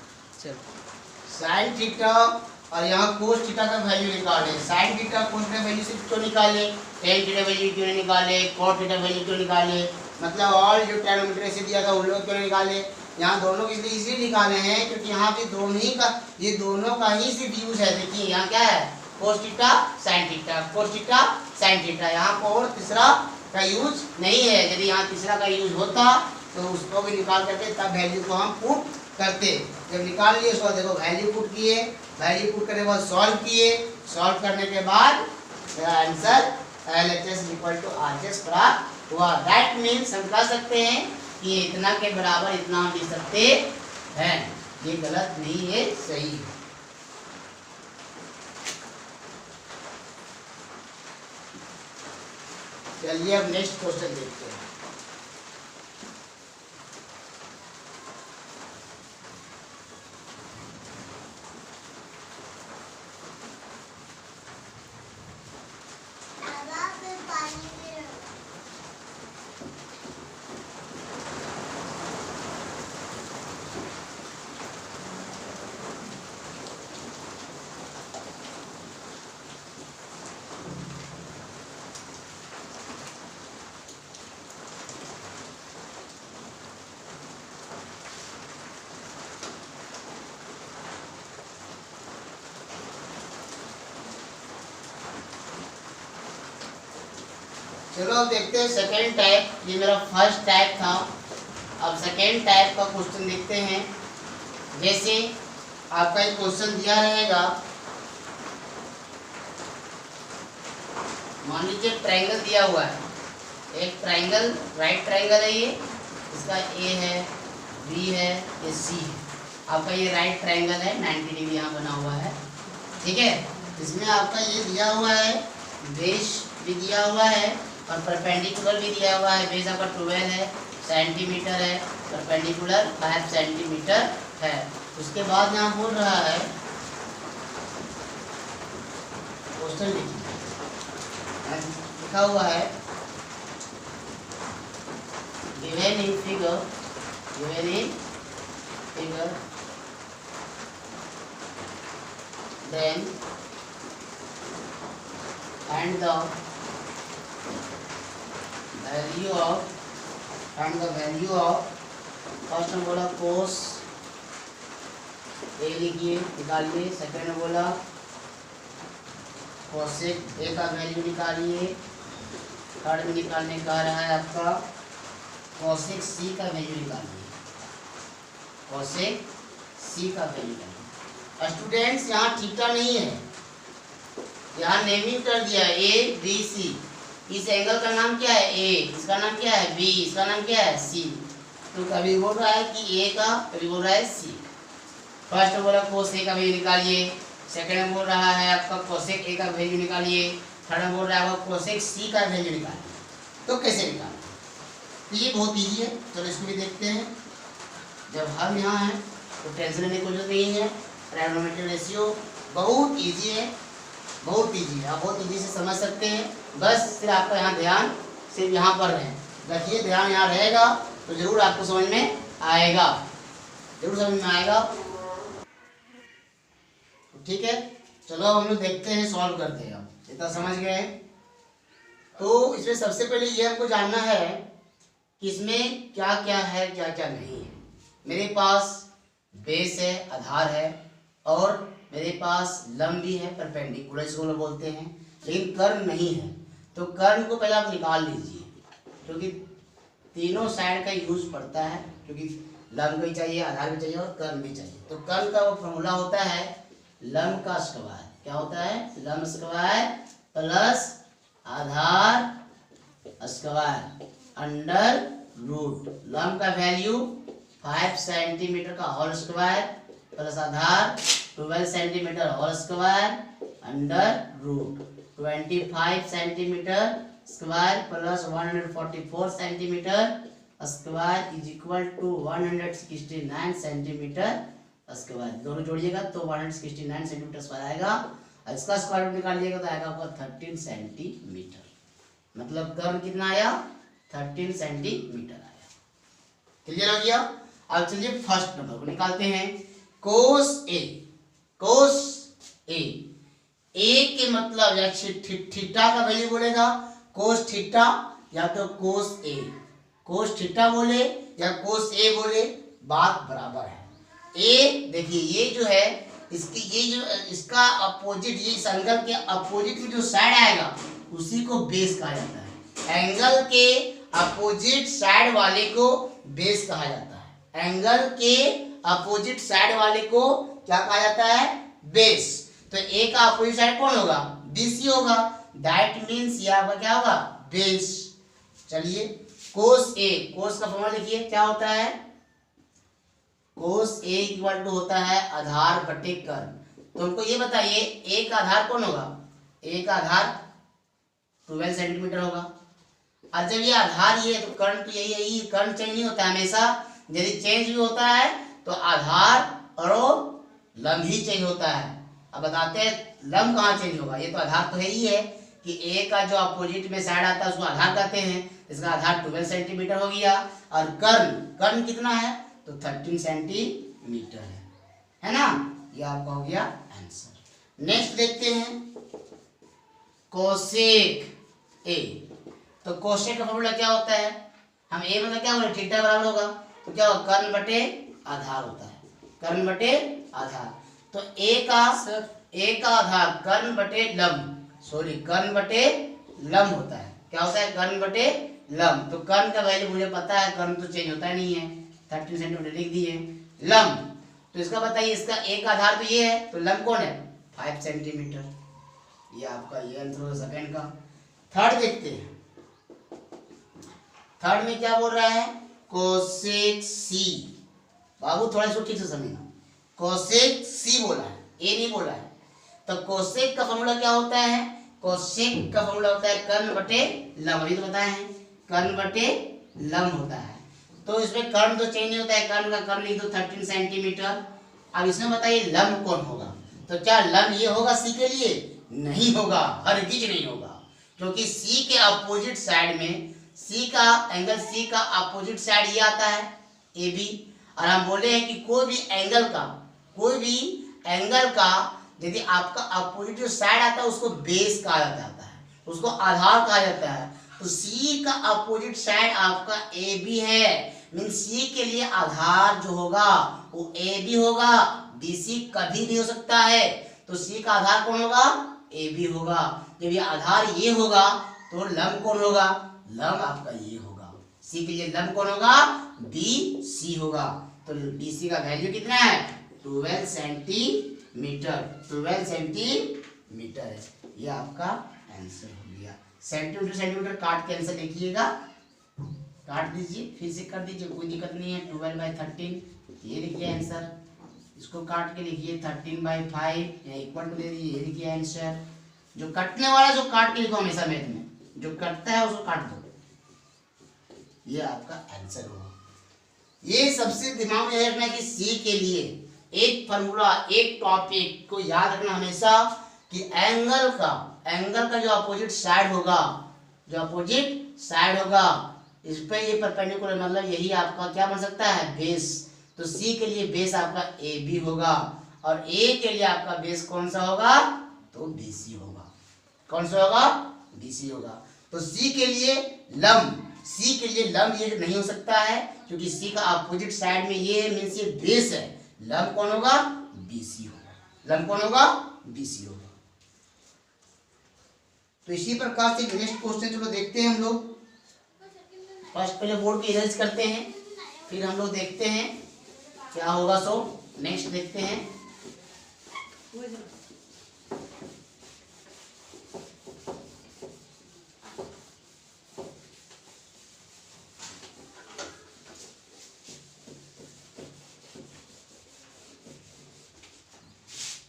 साइन थीटा और यहाँ कोस थीटा का वैल्यू निकाले, साइन थीटा कोस का वैल्यू से तो निकाले टेन थीटा वैल्यू क्यों नहीं निकाले, कोट थीटा वैल्यू क्यों निकाले, मतलब ऑल जो ट्रायनोमीटर ऐसे दिया था उन लोग क्यों नहीं निकाले। यहाँ दोनों के इसलिए इसीलिए निकाले हैं क्योंकि यहाँ पे दोनों ही का, ये दोनों का ही सिर्फ यूज है। देखिए यहाँ क्या है, cos theta sine theta, cos theta sine theta, यहाँ पर और तीसरा का यूज नहीं है। यदि यहाँ तीसरा का यूज होता तो उसको भी निकाल करके तब वैल्यू को हम पुट करते। जब निकाल लिए उसको देखो वैल्यू पुट किए, वैल्यू पुट करने के बाद सॉल्व किए, सॉल्व करने के बाद answer LHS equal to RHS प्राप्त हुआ। दैट मीन्स हम कह सकते हैं कि इतना के बराबर इतना हम लिख सकते हैं। ये गलत नहीं है, सही है। चलिए अब नेक्स्ट क्वेश्चन देखते हैं। चलो अब देखते हैं सेकेंड टाइप। ये मेरा फर्स्ट टाइप था, अब सेकेंड टाइप का क्वेश्चन देखते हैं। जैसे आपका एक क्वेश्चन दिया रहेगा, मान लीजिए ट्रायंगल दिया हुआ है, एक ट्रायंगल राइट ट्रायंगल है, ये इसका ए है, बी है, ये सी है। आपका ये राइट ट्रायंगल है, 90 डिग्री यहाँ बना हुआ है, ठीक है। इसमें आपका ये दिया हुआ है, बेस भी दिया हुआ है और परपेंडिकुलर भी दिया हुआ है। बेस आपका 12 है सेंटीमीटर है, परपेंडिकुलर 5 सेंटीमीटर है। उसके बाद यहाँ बोल रहा है क्वेश्चन लिखा हुआ है given in figure then and the value of first में बोला कोस ए लिखिए निकालिए, सेकंड में बोला कोसेक ए का वैल्यू निकालिए, थर्ड में निकालने का रहा है आपका कोसेक सी का वैल्यू निकालिए, कोसेक सी का वैल्यू निकालिए। स्टूडेंट्स यहाँ थीटा नहीं है, यहाँ नेमिंग कर दिया ए बी सी। इस एंगल का नाम क्या है ए, इसका नाम क्या है बी, इसका नाम क्या है सी। तो कभी बोल रहा है कि ए का, कभी बोल रहा है सी। फर्स्ट में बोला कोस ए का वैल्यू निकालिए, सेकंड में बोल रहा है आपका कोसेक ए का वैल्यू निकालिए, थर्ड में बोल रहा है आपका कोसेक सी का वैल्यू निकालिए। तो कैसे निकालें? तो ये बहुत ईजी है, चलो इसको भी देखते हैं। जब हम यहाँ हैं तो टेंशन लेने की कोई जरूरत नहीं है। ट्रायगोनोमेट्रिक रेशियो बहुत ईजी है, बहुत ईजी है, आप बहुत ईजी से समझ सकते हैं। बस सिर्फ आपका यहाँ ध्यान सिर्फ यहाँ पर रखिए, ध्यान यहाँ रहेगा तो जरूर आपको समझ में आएगा, जरूर समझ में आएगा। ठीक है, चलो अब हम लोग देखते हैं, सॉल्व करते हैं। अब इतना समझ गए तो इसमें सबसे पहले ये हमको जानना है कि इसमें क्या क्या है, क्या क्या नहीं है। मेरे पास बेस है, आधार है, और मेरे पास लंब भी है, परपेंडिकुलर इसको लोग बोलते हैं, लेकिन कर्ण नहीं है। तो कर्ण को पहले आप निकाल लीजिए, क्योंकि तीनों साइड का यूज पड़ता है, क्योंकि लंब भी चाहिए, आधार भी चाहिए और कर्ण भी चाहिए। तो कर्ण का वो फॉर्मूला होता है लंब का स्क्वायर। क्या होता है? लंब स्क्वायर प्लस आधार स्क्वायर अंडर रूट। लंब का वैल्यू 5 सेंटीमीटर का होल स्क्वायर प्लस आधार 12 centimetre whole square under root 25 centimetre square plus 144 centimetre square is equal to 169 centimetre square. दोनों जोड़िएगा तो 169 सेंटीमीटर स्क्वायर आएगा, और इसका स्क्वायर रूट निकालिएगा तो आएगा आपका 13 सेंटीमीटर। मतलब कर्ण कितना आया? 13 सेंटीमीटर आया। क्लियर हो गया? अब चलिए फर्स्ट नंबर को निकालते हैं। कोस ए, कोस ए, ए के मतलब थीटा का वैल्यू बोलेगा कोस थीटा या तो कोस ए, कोस थीटा बोले या कोस ए बोले, बात बराबर है। ए देखिए ये जो है इसकी ये जो इसका अपोजिट, ये इस एंगल के अपोजिट में जो साइड आएगा उसी को बेस कहा जाता है। एंगल के अपोजिट साइड वाले को बेस कहा जाता है। एंगल के अपोजिट साइड वाले को क्या कहा जाता है? बेस। तो ए का अपोजिट साइड कौन होगा? बीसी होगा। दैट मीन्स ये आपका क्या होगा? बेस। चलिए कोस ए, कोस का फॉर्मूला लिखिए क्या होता है? कोस ए इक्वल टू होता है आधार बटे कर्ण। तो हमको ये बताइए ए का आधार कौन होगा? ए का आधार 12 सेंटीमीटर होगा। और जब ये आधार ये है तो कर्ण तो यही कर्ण चेंज नहीं होता है हमेशा। यदि चेंज भी होता है तो आधार और लंब ही चेंज होता है। अब बताते हैं लंब कहाँ चेंज होगा। ये तो आधार तो है ही है कि ए का जो अपोजिट में साइड आता है उसको आधार कहते हैं। इसका आधार 12 सेंटीमीटर हो गया। और कर्ण, कर्ण कितना है? तो 13 सेंटीमीटर है ना। ये आपका हो गया आंसर। नेक्स्ट देखते हैं कोसेक ए। तो कोसेक का फॉर्मूला क्या होता है? हम ए मतलब क्या बोले? थीटा बराबर होगा। तो क्या होगा? कर्ण बटे आधार होता है। कर्ण बटे आधार। तो ए का आधार कर्ण बटे लंब, सॉरी कर्ण बटे लंब होता है। क्या होता है? कर्ण बटे लंब। तो कर्ण का वैल्यू मुझे पता है, कर्ण तो चेंज होता नहीं है, 13 सेंटीमीटर लिख दिए। लंब तो इसका बताइए, इसका एक आधार तो ये है तो लंब कौन है? 5 सेंटीमीटर। ये आपका ये आंसर होगा सेकंड का। थर्ड देखते हैं। थर्ड में क्या बोल रहा है? कोसेक सी। बाबू थोड़ा इसको ठीक से समझना। कोसेक सी बोला है, ए नहीं बोला है। तो कोसेक का फॉर्मूला क्या होता है? कोसेक का फॉर्मूला होता है कर्ण बटे लंब। अभी तो बताए हैं कर्ण बटे लंब होता है। तो इसमें कर्ण तो चेंज नहीं होता है, कर्ण का कर्ण लिख दो 13 सेंटीमीटर। अब इसमें बताइए लंब कौन होगा? तो क्या लंब ये होगा सी के लिए? नहीं होगा, हरगिज नहीं होगा। क्योंकि सी के अपोजिट साइड में, सी का एंगल सी का अपोजिट साइड ये आता है ए बी। और हम बोले हैं कि कोई भी एंगल का यदि आपका अपोजिट जो साइड आता है उसको बेस कहा जाता है, उसको आधार कहा जाता है। तो सी का अपोजिट साइड आपका ए बी है, मीन सी के लिए आधार जो होगा वो ए बी होगा। बी सी कभी नहीं हो सकता है। तो सी का आधार कौन होगा? ए बी होगा। जब ये आधार ये होगा तो लंब कौन होगा? लंब आपका ये होगा। सी के लिए लंब कौन होगा? बी सी होगा। तो बी सी का वैल्यू कितना है? 12 सेंटीमीटर। 12 सेंटीमीटर है। ये आपका आंसर हो गया। सेंटीमीटर काट के आंसर लिखिएगा, काट दीजिए, फिर से कर दीजिए, कोई दिक्कत नहीं है। 12/13 ये लिखिए आंसर। इसको काट के लिखिए 13/5 या इक्वल टू दे दीजिए, ये लिखिए आंसर। जो कटने वाला जो काट के लिखो हमेशा मैथ में, जो कटता है उसको काट दो, ये आपका आंसर होगा। ये सबसे दिमाग में रखना कि सी के लिए एक फॉर्मूला, एक टॉपिक को याद रखना हमेशा कि एंगल का जो अपोजिट साइड होगा, इस पे ये परपेंडिकुलर, मतलब यही आपका क्या बन सकता है? बेस। तो सी के लिए बेस आपका ए बी होगा और ए के लिए आपका बेस कौन सा होगा? तो बी सी होगा। कौन सा होगा? बी सी होगा। तो सी के लिए लंब ये नहीं हो सकता है क्योंकि सी का अपोजिट साइड में ये मीन्स ये बेस है। लंब कौन होगा? बी सी होगा। लंब कौन होगा? बी सी होगा। तो इसी प्रकार से नेक्स्ट क्वेश्चन चलो देखते हैं हम लोग। फर्स्ट पहले बोर्ड की इरेज करते हैं, फिर हम लोग देखते हैं क्या होगा। सो नेक्स्ट देखते हैं।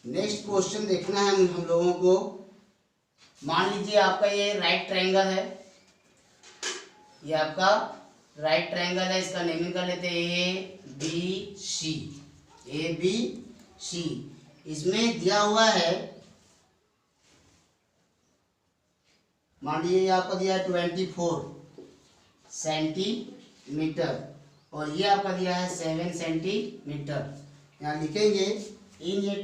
नेक्स्ट क्वेश्चन देखना है हम लोगों को। मान लीजिए आपका ये राइट ट्रायंगल है, ये आपका राइट ट्रायंगल है। इसका नेमिंग कर लेते हैं ए बी सी। इसमें दिया हुआ है, मान लीजिए आपका दिया है 24 सेंटीमीटर और ये आपका दिया है 7 सेंटीमीटर। यहाँ लिखेंगे in a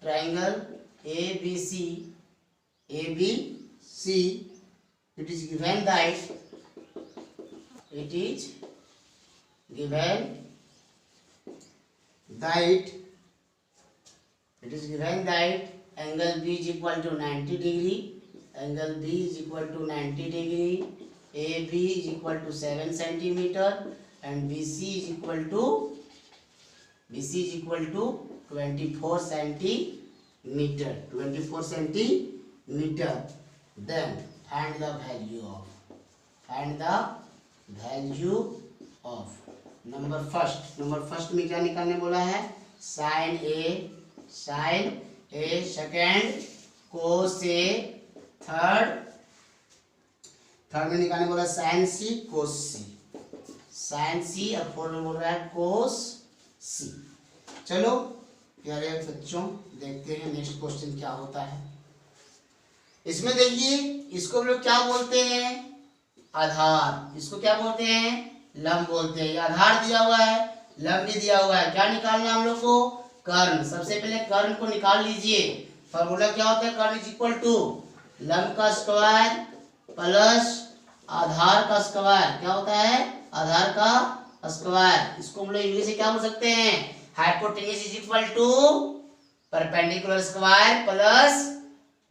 triangle ABC ABC, it is given that it is given that angle B is equal to 90 degree, angle B is equal to 90 degree, AB is equal to 7 centimeter and BC is equal to 24 centimeter, 24 centimeter. Then find the value of number first में क्या निकालने बोला है, sin A, second cos A, third में निकालने बोला sin C, cos C और फोर्थ में बोल रहा है cos C। चलो प्यारे बच्चों देखते हैं नेक्स्ट क्वेश्चन क्या होता है। इसमें देखिए इसको हम लोग क्या बोलते हैं, आधार। इसको क्या बोलते हैं, लंब बोलते हैं। आधार दिया हुआ है, लंब भी दिया हुआ है। क्या निकालना हम लोग को, कर्ण। सबसे पहले कर्ण को निकाल लीजिए। फॉर्मूला क्या होता है, कर्ण इज इक्वल टू लंब का स्क्वायर प्लस आधार का स्क्वायर। क्या होता है, आधार का स्क्वायर। इसको हम लोग इंग्लिश में क्या बोल सकते हैं, hypotenuse is equal to perpendicular square plus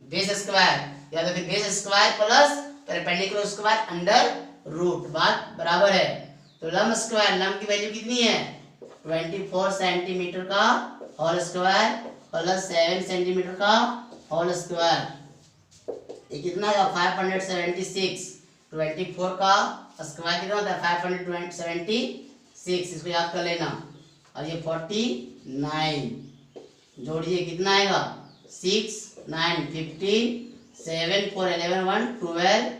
base square, या तो फिर base square plus perpendicular square under root. बात बराबर है। तो लंब स्क्वायर, लंब की वैल्यू कितनी है, 24 सेंटीमीटर का होल स्क्वायर प्लस 7 सेंटीमीटर का होल स्क्वायर। ये कितना है, 576। 24 का स्क्वायर कितना होता है, 576। इसको याद कर लेना। और ये 49 जोड़िए, कितना आएगा, 6 9 15 7 4 11 1 12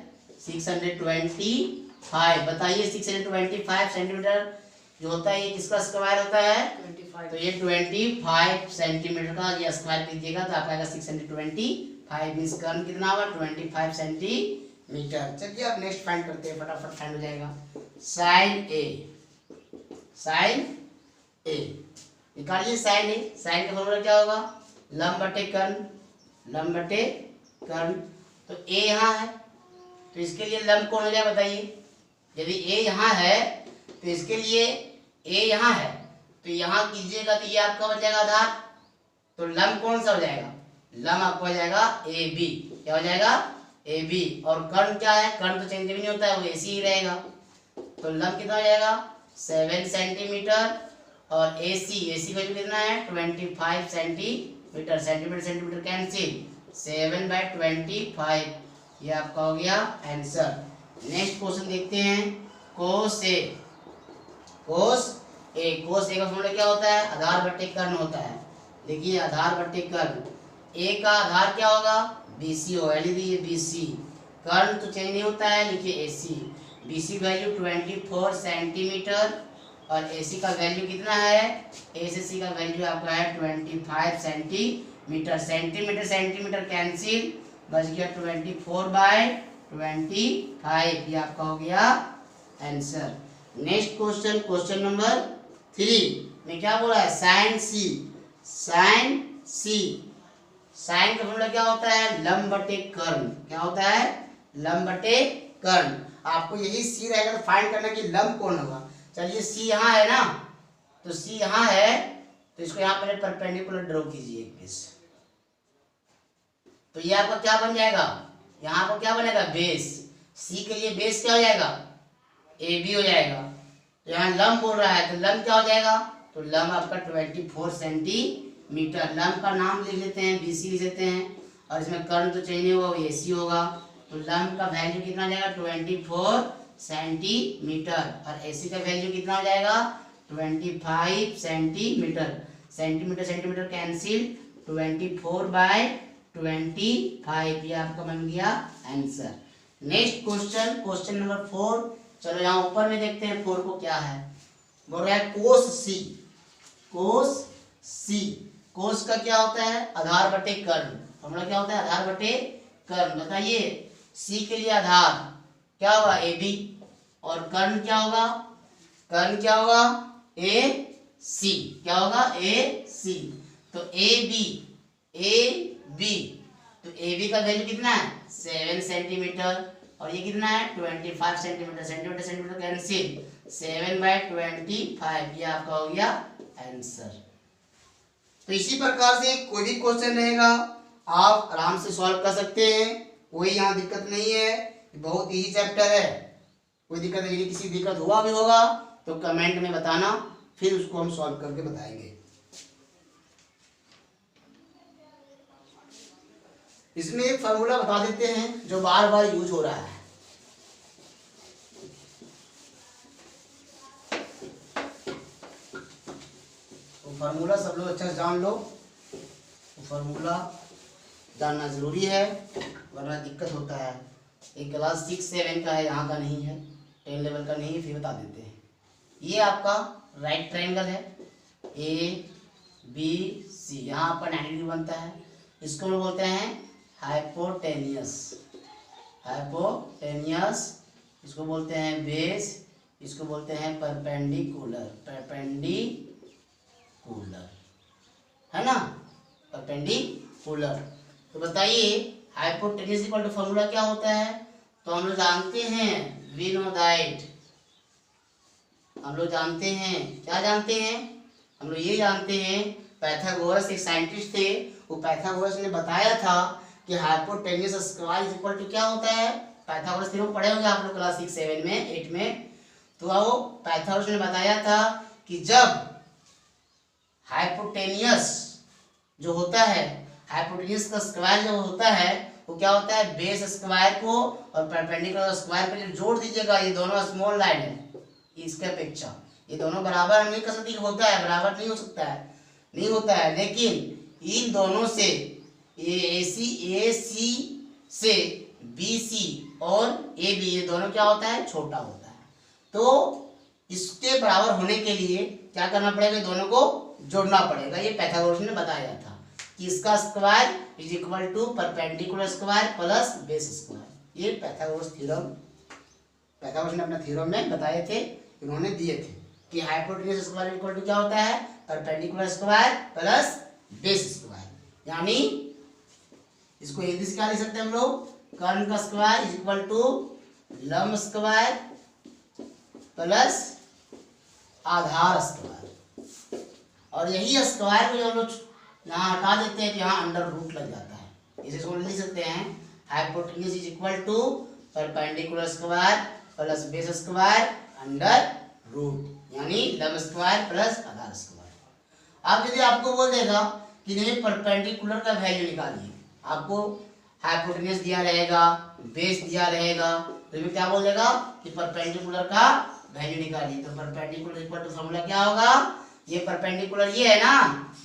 625। बताइए 625 सेंटीमीटर जो होता है ये किसका स्क्वायर होता है, 25। तो ये 25 सेंटीमीटर का ये स्क्वायर कीजिएगा तो आपका आएगा 625। मीन्स कर्ण कितना होगा, 25 सेंटीमीटर। चलिए अब नेक्स्ट फाइंड करते हैं, फटाफट फाइंड हो जाएगा। साइन ए निकालिए। साइन ए, साइन का फॉर्मूला क्या होगा, लंब बटे कर्ण। तो ए यहाँ है तो इसके लिए लंब कौन हो जाएगा बताइए। यदि ए यहाँ है तो इसके लिए ए यहाँ है तो यहाँ कीजिएगा तो ये आपका हो जाएगा आधार। तो लंब कौन सा हो जाएगा, लंब आपका हो जाएगा ए बी। क्या हो जाएगा, ए बी। और कर्ण क्या है, कर्ण तो चेंज भी नहीं होता है, वो ऐसे ही रहेगा। तो लंब कितना हो जाएगा, 7 सेंटीमीटर। और ए सी वैल्यू कितना है, 25 सेंटीमीटर। Centimetre cancel, 7/25। ये आपका हो गया आंसर। नेक्स्ट क्वेश्चन देखते हैं। कोस ए का फॉर्मूला क्या होता है, आधार बटे कर्ण होता है। देखिए आधार बटे कर्ण, ए का आधार क्या होगा, BC होगा, यानी BC। कर्ण तो चेंज नहीं होता है, लिखिए AC। BC वैल्यू 24 सेंटीमीटर और AC का वैल्यू कितना है, AC का वैल्यू आपका है 25 सेंटीमीटर। सेंटीमीटर कैंसिल, बच गया 24/25। ये आपका हो गया answer. Next question, question number 3 में क्या बोला है, साइन सी। साइन का फॉर्मूला क्या होता है, लंब बटे कर्ण। क्या होता है, लंब बटे कर्ण। आपको यही सी रहेगा तो फाइंड करना कि लंब कौन होगा। चलिए सी यहाँ है ना, तो सी यहाँ है तो इसको यहाँ पर परपेंडिकुलर ड्रॉ कीजिए एक पीस। तो ये आपका क्या बन जाएगा, यहाँ पर क्या बनेगा, बेस। सी के लिए बेस क्या हो जाएगा, ए बी हो जाएगा। तो यहाँ लंब बोल रहा है तो लंब क्या हो जाएगा, तो लंब आपका 24 सेंटीमीटर। लंब का नाम लिख लेते हैं, BC लिख लेते हैं। और इसमें कर्ण तो चाहिए होगा, वो AC होगा। तो लंब का वैल्यू कितना हो जाएगा, 24 सेंटीमीटर। और AC का वैल्यू कितना हो जाएगा, 25 सेंटीमीटर। Centimetre cancel, 24/25। ये आपका बन गया answer. Next question, question number 4। चलो यहाँ ऊपर में देखते हैं 4 को क्या है। बोल रहा है कोस सी। कोस का क्या होता है, आधार बटे कर्ण। फॉर्मूला क्या होता है, आधार बटे कर्ण। बताइए सी के लिए आधार क्या होगा, AB। और कर्ण क्या होगा, AC। क्या होगा, AC। तो AB। तो तो ए बी का वैल्यू कितना है 7 सेंटीमीटर और ये कितना है 25 सेंटीमीटर। सेंटीमीटर सेंटीमीटर कैंसिल 7/25 ये आपका हो गया आंसर। तो इसी प्रकार से कोई भी क्वेश्चन रहेगा आप आराम से सॉल्व कर सकते हैं, कोई यहाँ दिक्कत नहीं है, बहुत इजी चैप्टर है, कोई दिक्कत नहीं। यदि किसी दिक्कत हुआ भी होगा तो कमेंट में बताना, फिर उसको हम सॉल्व करके बताएंगे। इसमें एक फार्मूला बता देते हैं जो बार बार यूज हो रहा है। तो फार्मूला सब लोग अच्छा से जान लो, तो फार्मूला जानना जरूरी है वरना दिक्कत होता है। एक क्लास 6-7 का है, यहाँ का नहीं है, 10 लेवल का नहीं है, फिर बता देते हैं। ये आपका राइट ट्रायंगल है ए बी सी, यहाँ आपका 90 डिग्री बनता है। इसको हम बोलते हैं हाइपोटेनियस, हाइपोटेनियस। इसको बोलते हैं बेस, इसको बोलते हैं परपेंडिकुलर, परपेंडिकुलर है ना, परपेंडिकुलर। तो बताइए हाइपोटेनियस इक्वल टू फॉर्मूला क्या होता है? तो हम लोग जानते हैं, वी नो दैट, हम लोग जानते हैं, क्या जानते हैं? हम लोग ये जानते हैं, पाइथागोरस एक साइंटिस्ट थे, वो पाइथागोरस ने बताया था कि hypotenuse square is equal to क्या होता है। पाइथागोरस थ्योरम पढ़े होंगे आप लोग क्लास 6-7 में 8 में। तो वो पाइथागोरस ने बताया था कि जब हाइपोटेनियस जो होता है, हाइपोटेन्यूस का स्क्वायर जो होता है वो क्या होता है, बेस स्क्वायर को और परपेंडिकुलर स्क्वायर को जब जोड़ दीजिएगा, ये दोनों स्मॉल लाइन है, इसके अपेक्षा ये दोनों बराबर हम नहीं कर सकते, होता है बराबर नहीं हो सकता है, नहीं होता है, लेकिन इन दोनों से ए सी से बी सी और ए बी ये दोनों क्या होता है, छोटा होता है। तो इसके बराबर होने के लिए क्या करना पड़ेगा, दोनों को जोड़ना पड़ेगा। ये पाइथागोरस ने बताया था कि इसका square is equal to perpendicular square plus base square. ये पाइथागोरस थ्योरम, पाइथागोरस ने अपने थ्योरम में बताए थे, इन्होंने दिए थे कि हाइपोटेन्यूस स्क्वायर इक्वल टू क्या होता है, perpendicular square plus base square. यानी इसको हिंदी से क्या लिख सकते हैं हम लोग, कर्ण का स्क्वायर इज इक्वल टू लंब स्क्वायर प्लस आधार स्क्वायर। और यही स्क्वायर को जो हम लोग यहाँ हटा देते हैं तो यहाँ अंडर रूट लग जाता है। इसे इसको लिख सकते हैं hypotenuse is equal to perpendicular square plus base square under root, यानी लंब स्क्वायर प्लस आधार स्क्वायर। अब यदि आपको बोल देगा कि नहीं परपेंडिकुलर का वैल्यू निकालिए, आपको हाइपोटेन्यूस दिया रहेगा, बेस दिया रहेगा, तो ये क्या बोल देगा कि परपेंडिकुलर का वैल्यू निकालिए। तो परपेंडिकुलर इक्वल टू फॉर्मूला क्या होगा, ये परपेंडिकुलर ये है ना,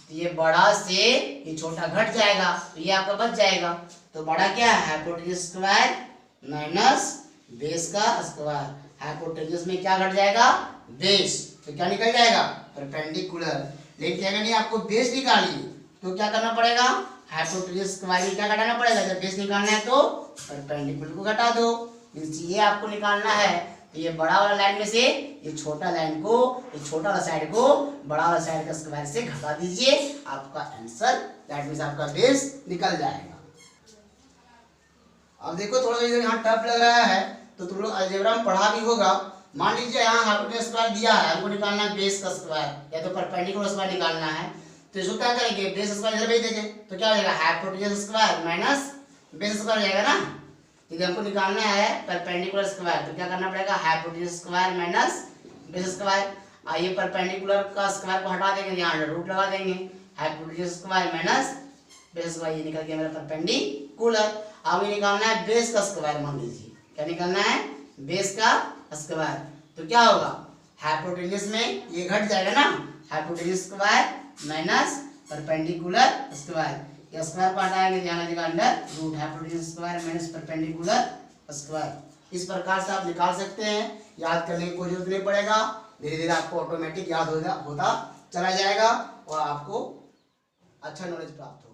तो ये बड़ा से ये छोटा घट जाएगा, तो ये आपका बच जाएगा। तो बड़ा क्या है, हाइपोटेन्यूस स्क्वायर माइनस बेस का स्क्वायर। हाइपोटेन्यूस में क्या घट जाएगा, बेस, तो क्या निकल जाएगा, परपेंडिकुलर। लेकिन क्या नहीं, आपको बेस निकालिए तो क्या करना पड़ेगा, हाइपोटेन्यूस स्क्वायर में क्या घटाना पड़ेगा, जब बेस निकालना है तो परपेंडिकुलर को घटा दो। ये आपको निकालना है, तो ये बड़ा वाला लाइन में से ये छोटा लाइन को, ये छोटा वाला साइड को बड़ा वाला साइड का स्क्वायर से घटा दीजिए, आपका आंसर दैट मींस आपका बेस निकल जाएगा। अब देखो थोड़ा सा यहाँ टफ लग रहा है तो तुम लोग अलजेब्रा में पढ़ा भी होगा। मान लीजिए यहाँ हाइपोटेन्यूस स्क्वायर दिया है, हमको निकालना है बेस का स्क्वायर या तो परपेंडिकुलर स्क्वायर निकालना है, तो इसको क्या करेंगे, बेस स्क्वायर इधर भेज देंगे, तो क्या हो जाएगा hypotenuse square minus base square हो जाएगा ना। यदि हमको निकालना है परपेंडिकुलर स्क्वायर तो क्या करना पड़ेगा, hypotenuse square minus base square. आइए परपेंडिकुलर का स्क्वायर को हटा देंगे, यहाँ अंडर रूट लगा देंगे, hypotenuse square minus base square, ये निकल गया मेरा परपेंडिकुलर। अब ये निकालना है बेस का स्क्वायर, मान लीजिए क्या निकालना है, बेस का स्क्वायर, तो क्या होगा, हाइपोटेन्यूस में ये घट जाएगा ना, hypotenuse square minus perpendicular square, ये स्क्वायर को हटाएंगे, यहाँ लगेगा under root, hypotenuse square minus perpendicular square. इस प्रकार से आप निकाल सकते हैं, याद करने की कोई जरूरत नहीं पड़ेगा, धीरे धीरे आपको ऑटोमेटिक याद होता चला जाएगा और आपको अच्छा नॉलेज प्राप्त होगा।